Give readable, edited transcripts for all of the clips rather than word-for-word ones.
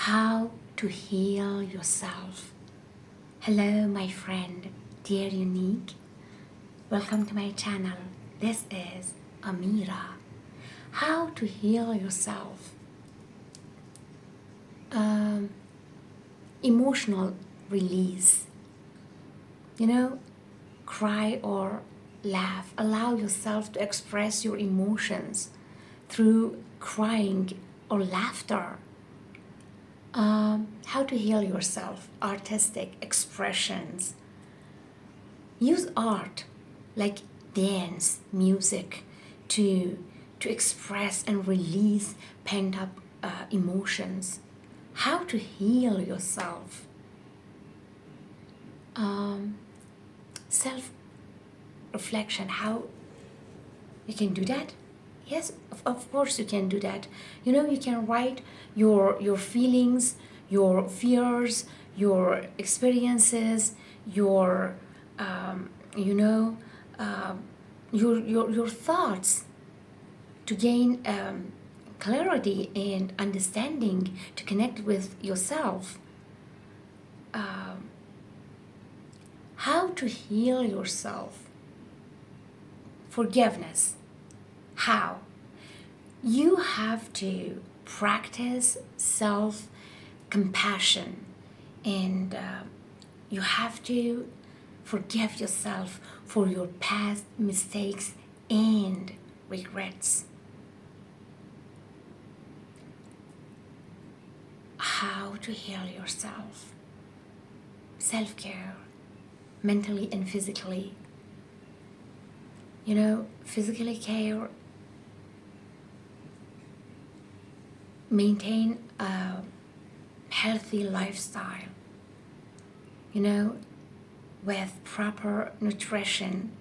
How to heal yourself. Hello, my friend, dear unique. Welcome to my channel. This is Amira. How to heal yourself. Emotional release. Cry or laugh. Allow yourself to express your emotions through crying or laughter. How to heal yourself. Artistic expressions. Use art like dance, music to express and release pent-up emotions. How to heal yourself. Self-reflection. How you can do that? Yes, of course you can do that. You can write your feelings, your fears, your experiences, your your thoughts to gain clarity and understanding, to connect with yourself. How to heal yourself. Forgiveness. How? You have to practice self-compassion, and you have to forgive yourself for your past mistakes and regrets. How to heal yourself. Self-care, mentally and physically. Physically care. Maintain a healthy lifestyle, with proper nutrition,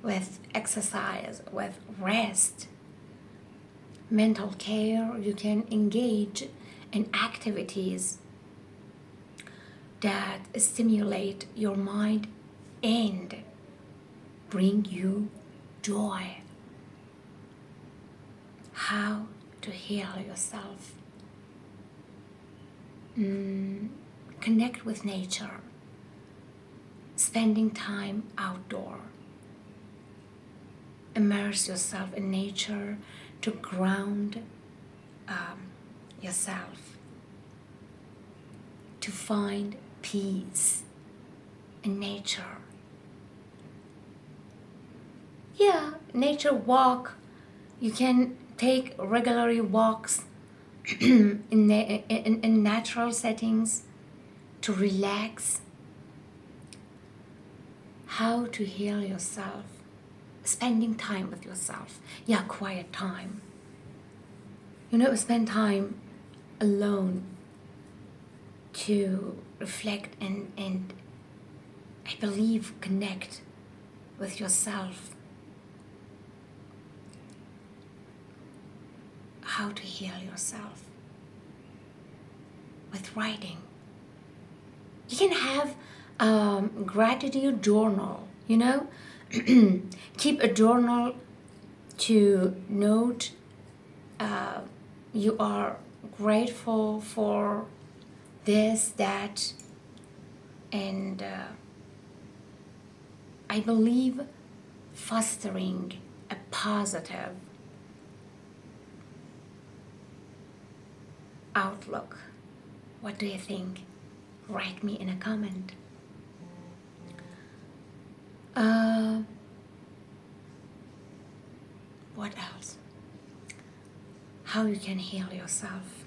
with exercise, with rest. Mental care, you can engage in activities that stimulate your mind and bring you joy. How to heal yourself. Connect with nature. Spending time outdoor. Immerse yourself in nature to ground yourself. To find peace in nature. Yeah, nature walk. You can take regular walks in natural settings to relax. How to heal yourself. Spending time with yourself. Yeah, quiet time. Spend time alone to reflect and I believe connect with yourself. How to heal yourself. With writing. You can have gratitude journal, Keep a journal to note you are grateful for this, that, and I believe fostering a positive outlook. What do you think? Write me in a comment. What else? How you can heal yourself.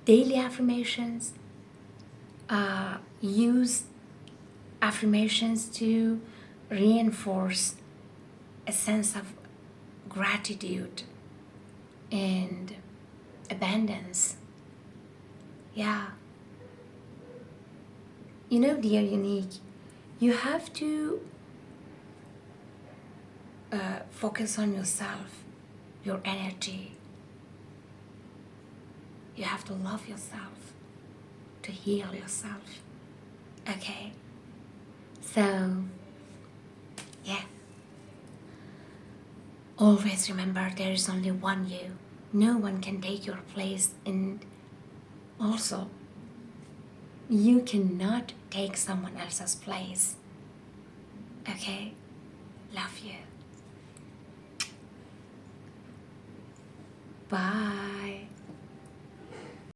Daily affirmations. Use affirmations to reinforce a sense of gratitude and abundance. Yeah. Dear unique, you have to focus on yourself, your energy. You have to love yourself to heal yourself. Okay? So, yeah. Always remember there is only one you, no one can take your place, and also you cannot take someone else's place. Okay? Love you. Bye.